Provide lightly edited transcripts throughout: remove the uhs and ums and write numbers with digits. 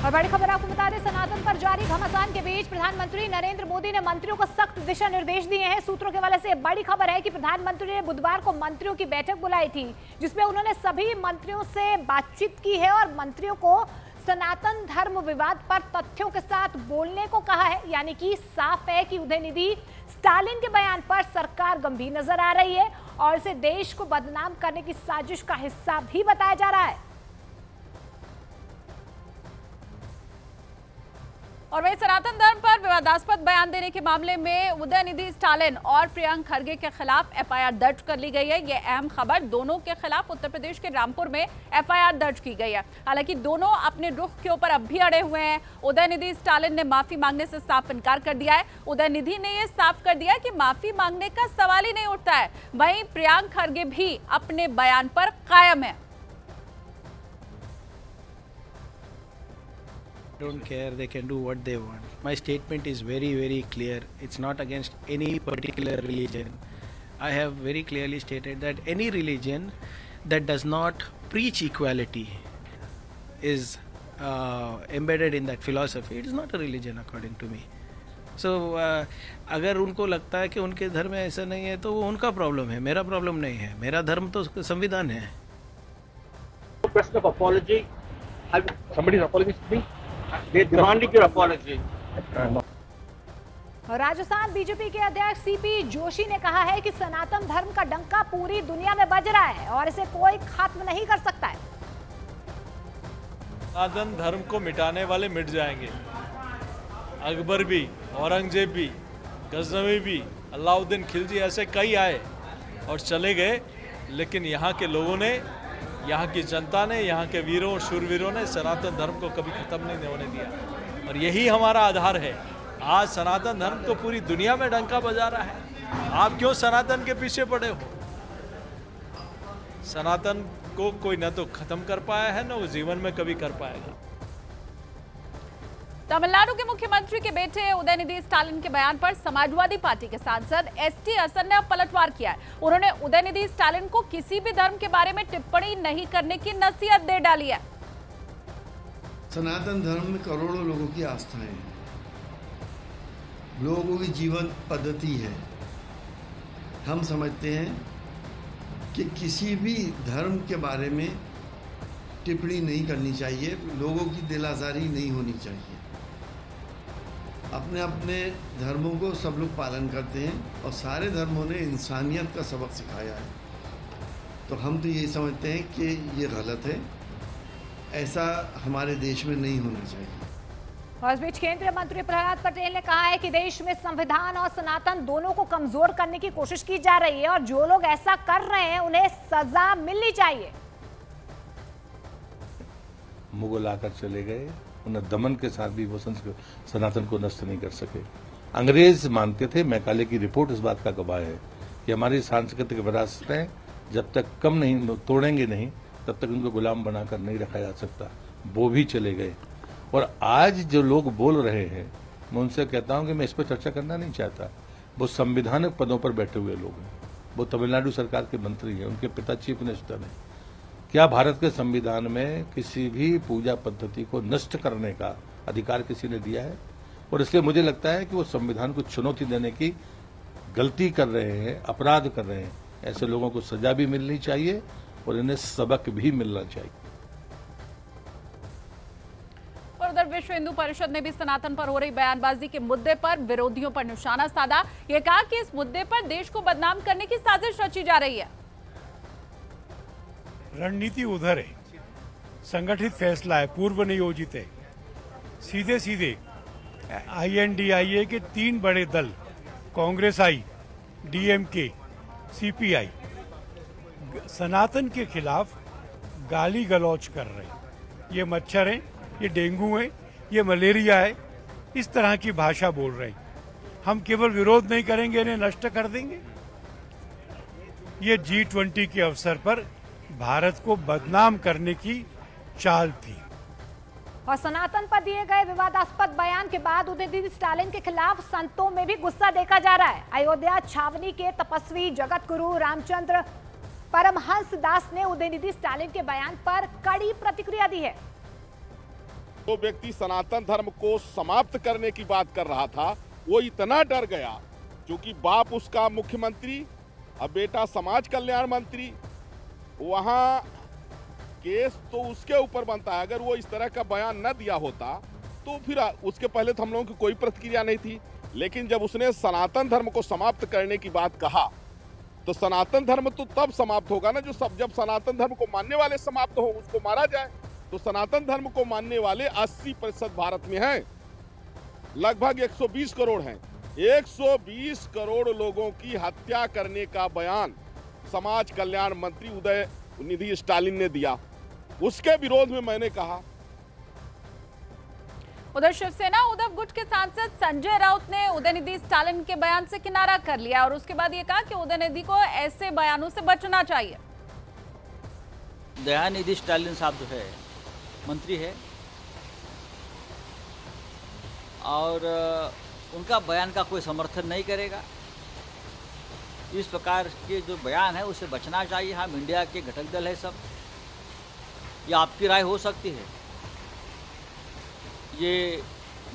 और बड़ी खबर आपको बता दें, सनातन पर जारी घमासान के बीच प्रधानमंत्री नरेंद्र मोदी ने मंत्रियों को सख्त दिशा निर्देश दिए हैं। सूत्रों के हवाले से बड़ी खबर है कि प्रधानमंत्री ने बुधवार को मंत्रियों की बैठक बुलाई थी, जिसमें उन्होंने सभी मंत्रियों से बातचीत की है और मंत्रियों को सनातन धर्म विवाद पर तथ्यों के साथ बोलने को कहा है। यानी कि साफ है कि उदयनिधि स्टालिन के बयान पर सरकार गंभीर नजर आ रही है और इसे देश को बदनाम करने की साजिश का हिस्सा भी बताया जा रहा है। और वहीं सनातन धर्म पर विवादास्पद बयान देने के मामले में उदयनिधि स्टालिन और प्रियंक खरगे के खिलाफ एफआईआर दर्ज कर ली गई है। यह अहम खबर, दोनों के खिलाफ उत्तर प्रदेश के रामपुर में एफआईआर दर्ज की गई है। हालांकि दोनों अपने रुख के ऊपर अब भी अड़े हुए हैं। उदयनिधि स्टालिन ने माफी मांगने से साफ इनकार कर दिया है। उदयनिधि ने यह साफ कर दिया कि माफी मांगने का सवाल ही नहीं उठता है। वहीं प्रियंक खरगे भी अपने बयान पर कायम है। Don't care, they can do what they want. My statement is very clear. It's not against any particular religion. I have very clearly stated that any religion that does not preach equality is embedded in that philosophy. It is not a religion according to me. So अगर उनको लगता है कि उनके धर्म में ऐसा नहीं है तो वो उनका प्रॉब्लम है, मेरा प्रॉब्लम नहीं है। मेरा धर्म तो संविधान है। Question of apology. Somebody apologized to me. They demanded your apology. Rajasthan BJP के अध्यक्ष सीपी जोशी ने कहा है कि सनातन धर्म का डंका पूरी दुनिया में बज रहा है और इसे कोई खत्म नहीं कर सकता है। सनातन धर्म को मिटाने वाले मिट जाएंगे। अकबर भी, औरंगजेब भी, गजनवी भी, अलाउद्दीन खिलजी, ऐसे कई आए और चले गए, लेकिन यहाँ के लोगों ने, यहाँ की जनता ने, यहाँ के वीरों और शूरवीरों ने सनातन धर्म को कभी खत्म नहीं होने दिया और यही हमारा आधार है। आज सनातन धर्म तो पूरी दुनिया में डंका बजा रहा है। आप क्यों सनातन के पीछे पड़े हो? सनातन को कोई न तो खत्म कर पाया है, न वो जीवन में कभी कर पाएगा। तमिलनाडु के मुख्यमंत्री के बेटे उदयनिधि स्टालिन के बयान पर समाजवादी पार्टी के सांसद एसटी हसन ने अब पलटवार किया है। उन्होंने उदयनिधि स्टालिन को किसी भी धर्म के बारे में टिप्पणी नहीं करने की नसीहत दे डाली है। सनातन धर्म में करोड़ों लोगों की आस्थाएं हैं, लोगों की जीवन पद्धति है। हम समझते हैं कि किसी भी धर्म के बारे में टिप्पणी नहीं करनी चाहिए, लोगों की दिल आज़ारी नहीं होनी चाहिए। अपने अपने धर्मों को सब लोग पालन करते हैं और सारे धर्मों ने इंसानियत का सबक सिखाया है। तो हम तो यही समझते हैं कि ये गलत है, ऐसा हमारे देश में नहीं होना चाहिए। और इस बीच केंद्रीय मंत्री प्रहलाद पटेल ने कहा है कि देश में संविधान और सनातन दोनों को कमजोर करने की कोशिश की जा रही है और जो लोग ऐसा कर रहे हैं उन्हें सजा मिलनी चाहिए। मुगल आकर चले गए, उन्हें दमन के साथ भी वो सनातन को नष्ट नहीं कर सके। अंग्रेज मानते थे, मैकाले की रिपोर्ट इस बात का गवाह है कि हमारी सांस्कृतिक विरासतें जब तक कम नहीं तोड़ेंगे नहीं, तब तक उनको गुलाम बनाकर नहीं रखा जा सकता। वो भी चले गए और आज जो लोग बोल रहे हैं, मैं उनसे कहता हूं कि मैं इस पर चर्चा करना नहीं चाहता। वो संवैधानिक पदों पर बैठे हुए लोग हैं, वो तमिलनाडु सरकार के मंत्री हैं, उनके पिता चीफ मिनिस्टर हैं। क्या भारत के संविधान में किसी भी पूजा पद्धति को नष्ट करने का अधिकार किसी ने दिया है? और इसलिए मुझे लगता है कि वो संविधान को चुनौती देने की गलती कर रहे हैं, अपराध कर रहे हैं। ऐसे लोगों को सजा भी मिलनी चाहिए और इन्हें सबक भी मिलना चाहिए। और उधर विश्व हिंदू परिषद ने भी सनातन पर हो रही बयानबाजी के मुद्दे पर विरोधियों पर निशाना साधा। ये कहा कि इस मुद्दे पर देश को बदनाम करने की साजिश रची जा रही है। रणनीति उधर है, संगठित फैसला है, पूर्व नियोजित है। सीधे सीधे INDIA के 3 बड़े दल, कांग्रेस आई, DMK, CPI, सनातन के खिलाफ गाली गलौज कर रहे हैं। ये मच्छर है, ये डेंगू है, ये मलेरिया है, इस तरह की भाषा बोल रहे हैं। हम केवल विरोध नहीं करेंगे, इन्हें नष्ट कर देंगे। ये G20 के अवसर पर भारत को बदनाम करने की चाल थी। और सनातन पर दिए गए विवादास्पद बयान के बाद उदयनिधि स्टालिन के खिलाफ संतों में भी गुस्सा देखा जा रहा है। अयोध्या छावनी के तपस्वी जगत गुरु रामचंद्र परमहंस दास ने उदयनिधि स्टालिन के बयान पर कड़ी प्रतिक्रिया दी है। जो व्यक्ति सनातन धर्म को समाप्त करने की बात कर रहा था वो इतना डर गया, क्योंकि बाप उसका मुख्यमंत्री और बेटा समाज कल्याण मंत्री, वहां केस तो उसके ऊपर बनता है। अगर वो इस तरह का बयान न दिया होता तो फिर उसके पहले तो हम लोगों की कोई प्रतिक्रिया नहीं थी, लेकिन जब उसने सनातन धर्म को समाप्त करने की बात कहा तो सनातन धर्म तो तब समाप्त होगा ना जब सनातन धर्म को मानने वाले समाप्त हो, उसको मारा जाए। तो सनातन धर्म को मानने वाले 80% भारत में हैं, लगभग 120 करोड़ हैं। 120 करोड़ लोगों की हत्या करने का बयान समाज कल्याण मंत्री उदयनिधि स्टालिन ने दिया, उसके विरोध में मैंने कहा। उधर शिवसेना उद्धव गुट के सांसद संजय राउत ने उदयनिधि स्टालिन के बयान से किनारा कर लिया और उसके बाद ये कहा कि उदयनिधि को ऐसे बयानों से बचना चाहिए। दयानिधि स्टालिन साहब जो है मंत्री है और उनका बयान का कोई समर्थन नहीं करेगा। इस प्रकार के जो बयान है उससे बचना चाहिए। हम इंडिया के घटक दल है सब, ये आपकी राय हो सकती है, ये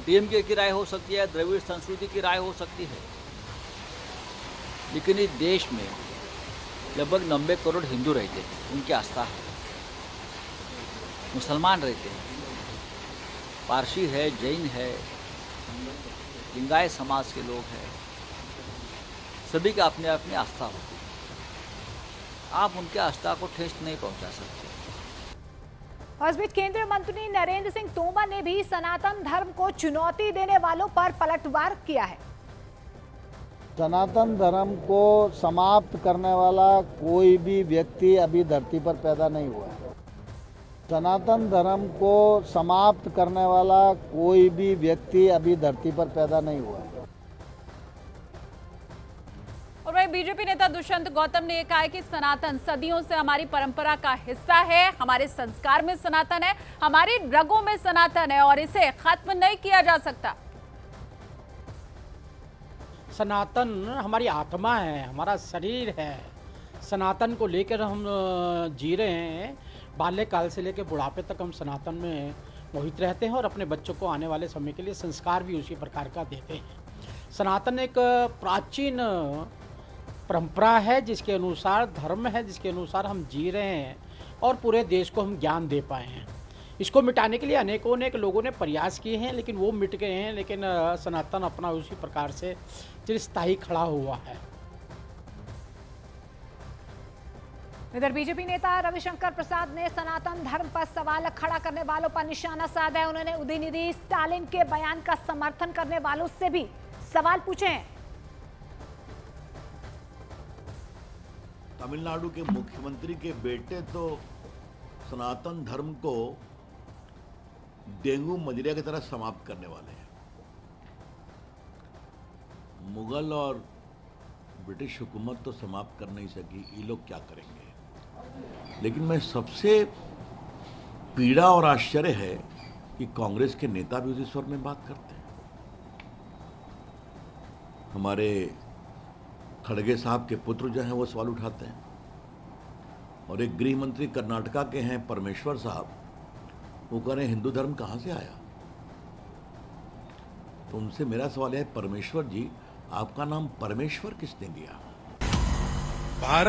डीएमके की राय हो सकती है, द्रविड़ संस्कृति की राय हो सकती है, लेकिन इस देश में लगभग 90 करोड़ हिंदू रहते हैं, उनकी आस्था है। मुसलमान रहते हैं, पारसी है, जैन है, लिंगायत समाज के लोग हैं, सभी की अपनी अपनी आस्था होती है। आप उनके आस्था को ठेस नहीं पहुंचा सकते। और इस बीच केंद्रीय मंत्री नरेंद्र सिंह तोमर ने भी सनातन धर्म को चुनौती देने वालों पर पलटवार किया है। सनातन धर्म को समाप्त करने वाला कोई भी व्यक्ति अभी धरती पर पैदा नहीं हुआ है। सनातन धर्म को समाप्त करने वाला कोई भी व्यक्ति अभी धरती पर पैदा नहीं हुआ है। और वही बीजेपी नेता दुष्यंत गौतम ने कहा है कि सनातन सदियों से हमारी परंपरा का हिस्सा है, हमारे संस्कार में सनातन है, हमारी रगों में सनातन है और इसे खत्म नहीं किया जा सकता। सनातन हमारी आत्मा है, हमारा शरीर है। सनातन को लेकर हम जी रहे हैं। बाल्यकाल से लेकर बुढ़ापे तक हम सनातन में मोहित रहते हैं और अपने बच्चों को आने वाले समय के लिए संस्कार भी उसी प्रकार का देते हैं। सनातन एक प्राचीन परंपरा है जिसके अनुसार धर्म है, जिसके अनुसार हम जी रहे हैं और पूरे देश को हम ज्ञान दे पाए हैं। इसको मिटाने के लिए अनेक लोगों ने प्रयास किए हैं, लेकिन वो मिट गए हैं। लेकिन सनातन अपना उसी प्रकार से चिरस्थायी खड़ा हुआ है। इधर बीजेपी नेता रविशंकर प्रसाद ने सनातन धर्म पर सवाल खड़ा करने वालों पर निशाना साधा है। उन्होंने उदयनिधि स्टालिन के बयान का समर्थन करने वालों से भी सवाल पूछे हैं। तमिलनाडु के मुख्यमंत्री के बेटे तो सनातन धर्म को डेंगू मलेरिया की तरह समाप्त करने वाले हैं। मुगल और ब्रिटिश हुकूमत तो समाप्त कर नहीं सकी, ये लोग क्या करेंगे। लेकिन मैं सबसे पीड़ा और आश्चर्य है कि कांग्रेस के नेता भी उसी स्वर में बात करते हैं। हमारे खड़गे साहब के पुत्र जो हैं वो सवाल उठाते हैं और एक गृह मंत्री कर्नाटका के हैं परमेश्वर साहब, वो कह रहे हैं हिंदू धर्म कहाँ से आया। तो उनसे मेरा सवाल है, परमेश्वर जी आपका नाम परमेश्वर किसने दिया। भारत